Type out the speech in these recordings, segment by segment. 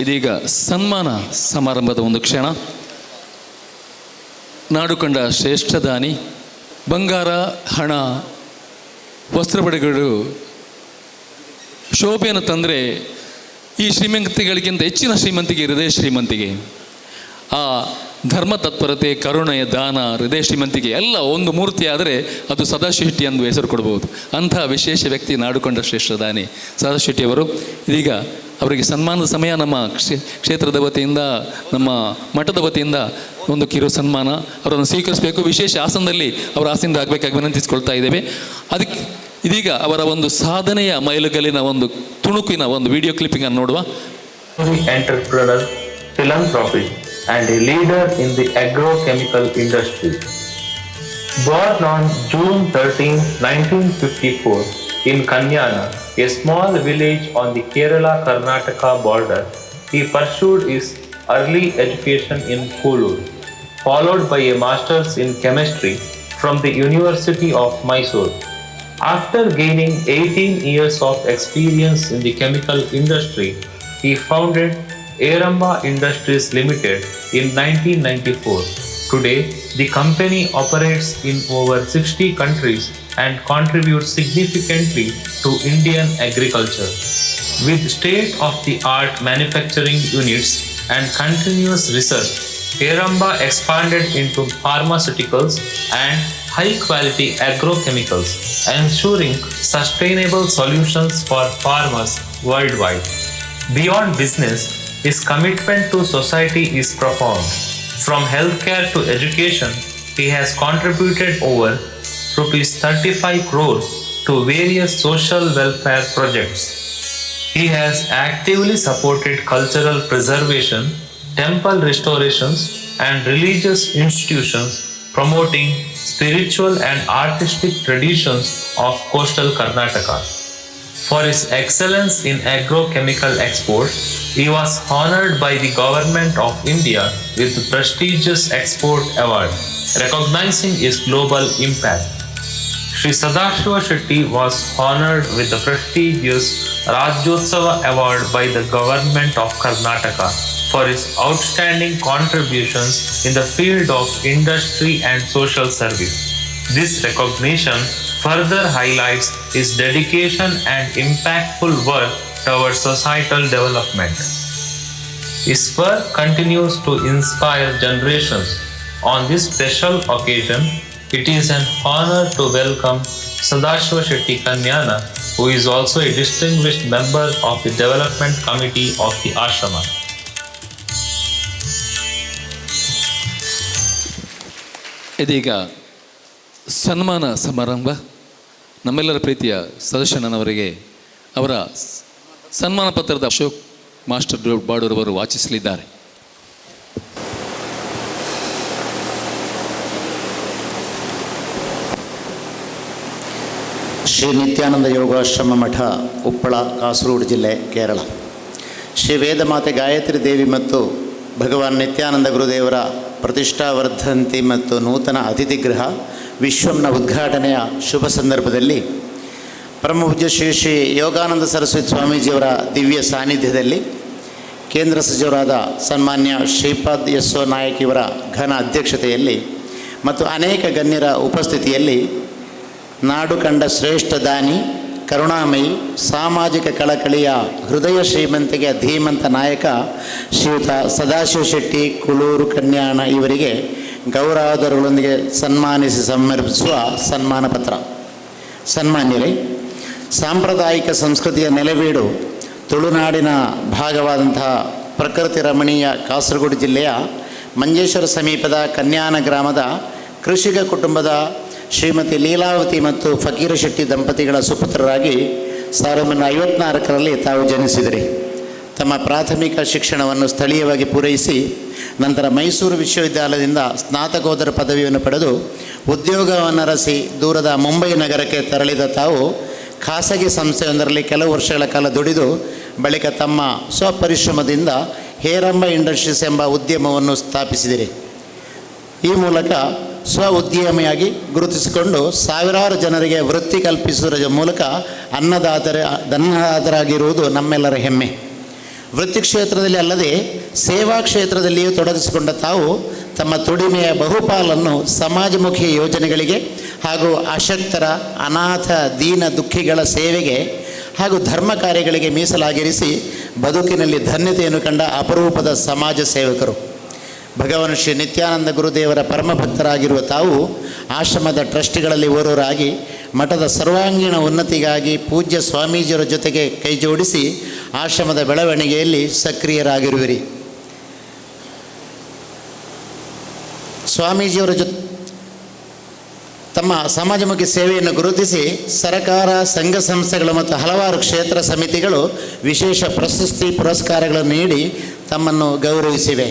ಇದೀಗ ಸನ್ಮಾನ ಸಮಾರಂಭದ ಒಂದು ಕ್ಷಣ. ನಾಡು ಕಂಡ ಶ್ರೇಷ್ಠ ದಾನಿ, ಬಂಗಾರ, ಹಣ, ವಸ್ತ್ರಬಡೆಗಳು ಶೋಭೆಯನ್ನು ತಂದರೆ ಈ ಶ್ರೀಮಂತಿಗಳಿಗಿಂತ ಹೆಚ್ಚಿನ ಶ್ರೀಮಂತಿಗೆ ಹೃದಯ ಶ್ರೀಮಂತಿಗೆ. ಆ ಧರ್ಮ ತತ್ಪರತೆ, ಕರುಣೆಯ ದಾನ, ಹೃದಯ ಶ್ರೀಮಂತಿಗೆ ಎಲ್ಲ ಒಂದು ಮೂರ್ತಿ ಆದರೆ ಅದು ಸದಾಶಿವ ಎಂದು ಹೆಸರು ಕೊಡಬಹುದು. ಅಂತಹ ವಿಶೇಷ ವ್ಯಕ್ತಿ ನಾಡುಕೊಂಡ ಶ್ರೇಷ್ಠ ದಾನಿ ಸದಾಶಿವವರು. ಇದೀಗ ಅವರಿಗೆ ಸನ್ಮಾನದ ಸಮಯ. ನಮ್ಮ ಕ್ಷೇತ್ರದ ವತಿಯಿಂದ, ನಮ್ಮ ಮಠದ ವತಿಯಿಂದ ಒಂದು ಕಿರು ಸನ್ಮಾನ ಅವರನ್ನು ಸ್ವೀಕರಿಸಬೇಕು. ವಿಶೇಷ ಆಸನದಲ್ಲಿ ಅವರ ಆಸನದಿಂದ ಆಗಬೇಕಾಗಿ ವಿನಂತಿಸಿಕೊಳ್ತಾ ಇದ್ದೇವೆ. ಅದಕ್ಕೆ ಇದೀಗ ಅವರ ಒಂದು ಸಾಧನೆಯ ಮೈಲುಗಲ್ಲಿನ ಒಂದು ತುಣುಕಿನ ಒಂದು ವಿಡಿಯೋ ಕ್ಲಿಪ್ಪಿಂಗನ್ನು ನೋಡುವ. Entrepreneur, philanthropist and a leader in the agrochemical industry. Born on June 13, 1954 in Kanyana, a small village on the Kerala-Karnataka border, he pursued his early education in Kollur, followed by a master's in chemistry from the University of Mysore. After gaining 18 years of experience in the chemical industry, he founded Eramba Industries Limited in 1994. Today, the company operates in over 60 countries and contributes significantly to Indian agriculture. With state-of-the-art manufacturing units and continuous research, Eramba expanded into pharmaceuticals and high-quality agrochemicals, ensuring sustainable solutions for farmers worldwide. Beyond business, his commitment to society is profound. From healthcare to education, he has contributed over rupees 35 crores to various social welfare projects. He has actively supported cultural preservation, temple restorations, and religious institutions, promoting spiritual and artistic traditions of coastal Karnataka. For his excellence in agrochemical exports, he was honored by the Government of India with the prestigious Export Award, recognizing his global impact. Sri Sadashiva Shetty was honored with the prestigious Rajyotsava Award by the Government of Karnataka for his outstanding contributions in the field of industry and social service. This recognition further highlights his dedication and impactful work towards societal development. His work continues to inspire generations. On this special occasion, it is an honor to welcome Sadashiva Shetty Kanyana, who is also a distinguished member of the Development Committee of the Ashrama. ಇದೀಗ ಸನ್ಮಾನ ಸಮಾರಂಭ. ನಮ್ಮೆಲ್ಲರ ಪ್ರೀತಿಯ ಸದಸ್ಯನವರಿಗೆ ಅವರ ಸನ್ಮಾನ ಪತ್ರದ Ashok master ಬಾಡೂರವರು ವಾಚಿಸಲಿದ್ದಾರೆ. Shri Nithyananda Yogashrama ಮಠ, ಉಪ್ಪಳ, ಕಾಸರಗೋಡು ಜಿಲ್ಲೆ, ಕೇರಳ. ಶ್ರೀ ವೇದಮಾತೆ ಗಾಯತ್ರಿ ದೇವಿ ಮತ್ತು ಭಗವಾನ್ ನಿತ್ಯಾನಂದ ಗುರುದೇವರ ಪ್ರತಿಷ್ಠಾವರ್ಧಂತಿ ಮತ್ತು ನೂತನ ಅತಿಥಿ ಗೃಹ ವಿಶ್ವಂನ ಉದ್ಘಾಟನೆಯ ಶುಭ ಸಂದರ್ಭದಲ್ಲಿ ಪರಮಪೂಜ್ಯ ಶ್ರೀ ಶ್ರೀ ಯೋಗಾನಂದ ಸರಸ್ವತಿ ಸ್ವಾಮೀಜಿಯವರ ದಿವ್ಯ ಸಾನ್ನಿಧ್ಯದಲ್ಲಿ ಕೇಂದ್ರ ಸಚಿವರಾದ ಸನ್ಮಾನ್ಯ ಶ್ರೀಪಾದ್ ಯಸ್ಸೋ ನಾಯಕ್ ಇವರ ಘನ ಅಧ್ಯಕ್ಷತೆಯಲ್ಲಿ ಮತ್ತು ಅನೇಕ ಗಣ್ಯರ ಉಪಸ್ಥಿತಿಯಲ್ಲಿ ನಾಡು ಕಂಡ ಶ್ರೇಷ್ಠ ದಾನಿ, ಕರುಣಾಮಯಿ, ಸಾಮಾಜಿಕ ಕಳಕಳಿಯ ಹೃದಯ ಶ್ರೀಮಂತಿಗೆ ಧೀಮಂತ ನಾಯಕ ಶ್ರೀಯುತ ಸದಾಶಿವ ಶೆಟ್ಟಿ ಕುಳೂರು ಕನ್ಯಾಣ ಇವರಿಗೆ ಗೌರವಾದರಗಳೊಂದಿಗೆ ಸನ್ಮಾನಿಸಿ ಸಮರ್ಪಿಸುವ ಸನ್ಮಾನ ಪತ್ರ. ಸನ್ಮಾನ್ಯರೇ, ಸಾಂಪ್ರದಾಯಿಕ ಸಂಸ್ಕೃತಿಯ ನೆಲೆವೀಡು ತುಳುನಾಡಿನ ಭಾಗವಾದಂತಹ ಪ್ರಕೃತಿ ರಮಣೀಯ ಕಾಸರಗೋಡು ಜಿಲ್ಲೆಯ ಮಂಜೇಶ್ವರ ಸಮೀಪದ ಕನ್ಯಾನ ಗ್ರಾಮದ ಕೃಷಿಕ ಕುಟುಂಬದ ಶ್ರೀಮತಿ ಲೀಲಾವತಿ ಮತ್ತು ಫಕೀರ ಶೆಟ್ಟಿ ದಂಪತಿಗಳ ಸುಪುತ್ರರಾಗಿ 1954ರಲ್ಲಿ ತಾವು ಜನಿಸಿದಿರಿ. ತಮ್ಮ ಪ್ರಾಥಮಿಕ ಶಿಕ್ಷಣವನ್ನು ಸ್ಥಳೀಯವಾಗಿ ಪೂರೈಸಿ ನಂತರ ಮೈಸೂರು ವಿಶ್ವವಿದ್ಯಾಲಯದಿಂದ ಸ್ನಾತಕೋತ್ತರ ಪದವಿಯನ್ನು ಪಡೆದು ಉದ್ಯೋಗವನ್ನರಸಿ ದೂರದ ಮುಂಬೈ ನಗರಕ್ಕೆ ತೆರಳಿದ ತಾವು ಖಾಸಗಿ ಸಂಸ್ಥೆಯೊಂದರಲ್ಲಿ ಕೆಲವು ವರ್ಷಗಳ ಕಾಲ ದುಡಿದು ಬಳಿಕ ತಮ್ಮ ಸ್ವಪರಿಶ್ರಮದಿಂದ ಹೇರಂಬ ಇಂಡಸ್ಟ್ರೀಸ್ ಎಂಬ ಉದ್ಯಮವನ್ನು ಸ್ಥಾಪಿಸಿದಿರಿ. ಈ ಮೂಲಕ ಸ್ವ ಉದ್ಯಮಿಯಾಗಿ ಗುರುತಿಸಿಕೊಂಡು ಸಾವಿರಾರು ಜನರಿಗೆ ವೃತ್ತಿ ಕಲ್ಪಿಸುವುದರ ಮೂಲಕ ಅನ್ನದಾತರಾಗಿರುವುದು ನಮ್ಮೆಲ್ಲರ ಹೆಮ್ಮೆ. ವೃತ್ತಿ ಕ್ಷೇತ್ರದಲ್ಲಿ ಅಲ್ಲದೆ ಸೇವಾ ಕ್ಷೇತ್ರದಲ್ಲಿಯೂ ತೊಡಗಿಸಿಕೊಂಡ ತಾವು ತಮ್ಮ ದುಡಿಮೆಯ ಬಹುಪಾಲನ್ನು ಸಮಾಜಮುಖಿ ಯೋಜನೆಗಳಿಗೆ ಹಾಗೂ ಅಶಕ್ತರ, ಅನಾಥ, ದೀನ ದುಃಖಿಗಳ ಸೇವೆಗೆ ಹಾಗೂ ಧರ್ಮ ಕಾರ್ಯಗಳಿಗೆ ಮೀಸಲಾಗಿರಿಸಿ ಬದುಕಿನಲ್ಲಿ ಧನ್ಯತೆಯನ್ನು ಕಂಡ ಅಪರೂಪದ ಸಮಾಜ ಸೇವಕರು. ಭಗವಾನ್ ಶ್ರೀ ನಿತ್ಯಾನಂದ ಗುರುದೇವರ ಪರಮಭಕ್ತರಾಗಿರುವ ತಾವು ಆಶ್ರಮದ ಟ್ರಸ್ಟಿಗಳಲ್ಲಿ ಓರ್ವರಾಗಿ ಮಠದ ಸರ್ವಾಂಗೀಣ ಉನ್ನತಿಗಾಗಿ ಪೂಜ್ಯ ಸ್ವಾಮೀಜಿಯವರ ಜೊತೆಗೆ ಕೈಜೋಡಿಸಿ ಆಶ್ರಮದ ಬೆಳವಣಿಗೆಯಲ್ಲಿ ಸಕ್ರಿಯರಾಗಿರುವಿರಿ. ಸ್ವಾಮೀಜಿಯವರ ತಮ್ಮ ಸಮಾಜಮುಖಿ ಸೇವೆಯನ್ನು ಗುರುತಿಸಿ ಸರಕಾರ, ಸಂಘ ಸಂಸ್ಥೆಗಳು ಮತ್ತು ಹಲವಾರು ಕ್ಷೇತ್ರ ಸಮಿತಿಗಳು ವಿಶೇಷ ಪ್ರಶಸ್ತಿ ಪುರಸ್ಕಾರಗಳನ್ನು ನೀಡಿ ತಮ್ಮನ್ನು ಗೌರವಿಸಿವೆ.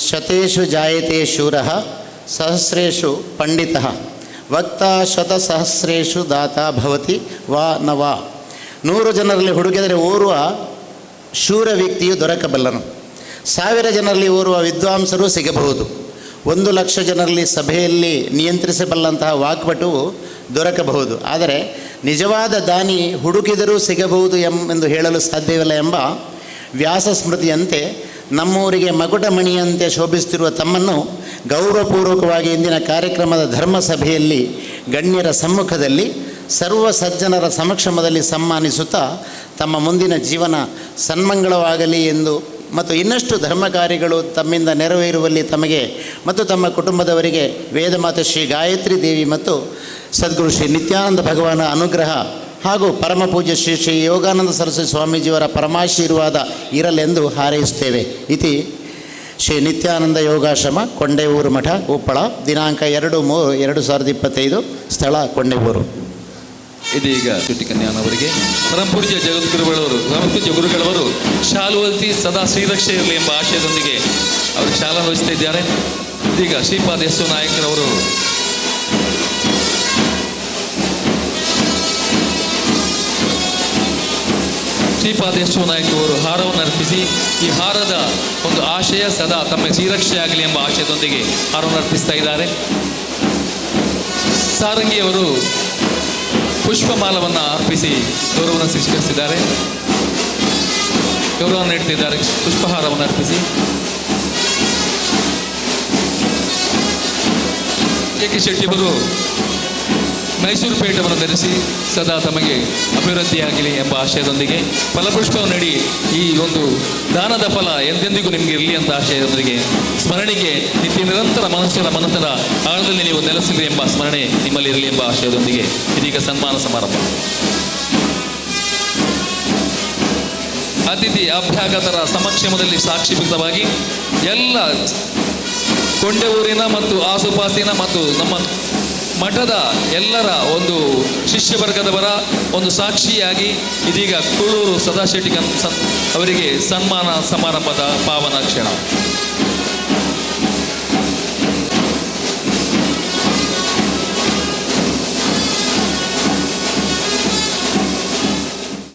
ಶತೇಷು ಜಾಯತೆ ಶೂರಃ ಸಹಸ್ರೇಷು ಪಂಡಿತಃ ವಕ್ತಾ ಶತಸಹಸ್ರೇಷು ದಾತ ಭವತಿ ವಾ ನವಾ. 100 ಜನರಲ್ಲಿ ಹುಡುಕಿದರೆ ಓರ್ವ ಶೂರ ವ್ಯಕ್ತಿಯು ದೊರಕಬಲ್ಲನು. 1000 ಜನರಲ್ಲಿ ಓರ್ವ ವಿದ್ವಾಂಸರು ಸಿಗಬಹುದು. 1,00,000 ಜನರಲ್ಲಿ ಸಭೆಯಲ್ಲಿ ನಿಯಂತ್ರಿಸಬಲ್ಲಂತಹ ವಾಕ್ಪಟುವು ದೊರಕಬಹುದು. ಆದರೆ ನಿಜವಾದ ದಾನಿ ಹುಡುಕಿದರೂ ಸಿಗಬಹುದು ಎಂದು ಹೇಳಲು ಸಾಧ್ಯವಿಲ್ಲ ಎಂಬ ವ್ಯಾಸ ಸ್ಮೃತಿಯಂತೆ ನಮ್ಮೂರಿಗೆ ಮಗುಟಮಣಿಯಂತೆ ಶೋಭಿಸುತ್ತಿರುವ ತಮ್ಮನ್ನು ಗೌರವಪೂರ್ವಕವಾಗಿ ಇಂದಿನ ಕಾರ್ಯಕ್ರಮದ ಧರ್ಮಸಭೆಯಲ್ಲಿ ಗಣ್ಯರ ಸಮ್ಮುಖದಲ್ಲಿ ಸರ್ವ ಸಜ್ಜನರ ಸಮಕ್ಷಮದಲ್ಲಿ ಸನ್ಮಾನಿಸುತ್ತಾ ತಮ್ಮ ಮುಂದಿನ ಜೀವನ ಸನ್ಮಂಗಳವಾಗಲಿ ಎಂದು ಮತ್ತು ಇನ್ನಷ್ಟು ಧರ್ಮ ಕಾರ್ಯಗಳು ತಮ್ಮಿಂದ ನೆರವೇರುವಲ್ಲಿ ತಮಗೆ ಮತ್ತು ತಮ್ಮ ಕುಟುಂಬದವರಿಗೆ ವೇದಮಾತೆ ಶ್ರೀ ಗಾಯತ್ರಿ ದೇವಿ ಮತ್ತು ಸದ್ಗುರು ಶ್ರೀ ನಿತ್ಯಾನಂದ ಭಗವಾನ ಅನುಗ್ರಹ ಹಾಗೂ ಪರಮ ಪೂಜ್ಯ ಶ್ರೀ ಶ್ರೀ ಯೋಗಾನಂದ ಸರಸ್ವತಿ ಸ್ವಾಮೀಜಿಯವರ ಪರಮಾಶೀರ್ವಾದ ಇರಲೆಂದು ಹಾರೈಸುತ್ತೇವೆ. ಇತಿ ಶ್ರೀ ನಿತ್ಯಾನಂದ ಯೋಗಾಶ್ರಮ, ಕೊಂಡೇವೂರು ಮಠ, ಉಪ್ಪಳ. ದಿನಾಂಕ 2/3/2025. ಸ್ಥಳ ಕೊಂಡೇವೂರು. ಇದೀಗ ಶುಟಿಕನ್ಯಾನವರಿಗೆ ಪರಮಪೂಜ್ಯ ಪರಮಪೂಜ್ಯ ಗುರುಗಳವರು ಶಾಲುವತಿ ಸದಾ ಶ್ರೀರಕ್ಷೆ ಇರಲಿ ಎಂಬ ಆಶಯದೊಂದಿಗೆ ಅವರು ಶಾಲಾ ವಹಿಸ್ತಾ ಇದ್ದಾರೆ. ಇದೀಗ ಶ್ರೀಪಾದ ಯಸ್ಸು ನಾಯಕರವರು ಹಾರವನ್ನು ಅರ್ಪಿಸಿ ಈ ಹಾರದ ಒಂದು ಆಶಯ ಸದಾ ತಮ್ಮ ಶ್ರೀರಕ್ಷೆ ಆಗಲಿ ಎಂಬ ಆಶಯದೊಂದಿಗೆ ಹಾರವನ್ನು ಅರ್ಪಿಸ್ತಾ ಇದ್ದಾರೆ. ಸಾರಂಗಿಯವರು ಪುಷ್ಪಮಾಲವನ್ನು ಅರ್ಪಿಸಿ ಗೌರವವನ್ನು ಸ್ವೀಕರಿಸಿದ್ದಾರೆ. ಗೌರವವನ್ನು ನೀಡುತ್ತಿದ್ದಾರೆ ಪುಷ್ಪಹಾರವನ್ನು ಅರ್ಪಿಸಿ. ಕೆ ಶೆಟ್ಟಿಯವರು ಮೈಸೂರು ಪೇಟವನ್ನು ಧರಿಸಿ ಸದಾ ತಮಗೆ ಅಭಿವೃದ್ಧಿಯಾಗಲಿ ಎಂಬ ಆಶಯದೊಂದಿಗೆ ಫಲಪುಷ್ಪವನ್ನು ನೀಡಿ ಈ ಒಂದು ದಾನದ ಫಲ ಎಂದೆಂದಿಗೂ ನಿಮಗೆ ಇರಲಿ ಅಂತ ಆಶಯದೊಂದಿಗೆ ಸ್ಮರಣೆಗೆ ನಿತ್ಯ ನಿರಂತರ ಮನಸ್ಸರ ಆಳದಲ್ಲಿ ನೀವು ನೆಲೆಸಲಿ ಎಂಬ ಸ್ಮರಣೆ ನಿಮ್ಮಲ್ಲಿ ಇರಲಿ ಎಂಬ ಆಶಯದೊಂದಿಗೆ ಇದೀಗ ಸನ್ಮಾನ ಸಮಾರಂಭ. ಅತಿಥಿ ಅಭ್ಯಾಗತರ ಸಮಕ್ಷಮದಲ್ಲಿ ಸಾಕ್ಷೀಭೂತವಾಗಿ ಎಲ್ಲ ಕೊಂಡೇವೂರಿನ ಮತ್ತು ಆಸುಪಾಸಿನ ಮತ್ತು ನಮ್ಮ ಮಠದ ಎಲ್ಲರ ಒಂದು ಶಿಷ್ಯ ವರ್ಗದವರ ಒಂದು ಸಾಕ್ಷಿಯಾಗಿ ಇದೀಗ ಕುಳೂರು ಸದಾಶೆಟ್ಟಿ ಅವರಿಗೆ ಸನ್ಮಾನ ಸಮಾರಂಭದ ಪಾವನ ಕ್ಷಣ.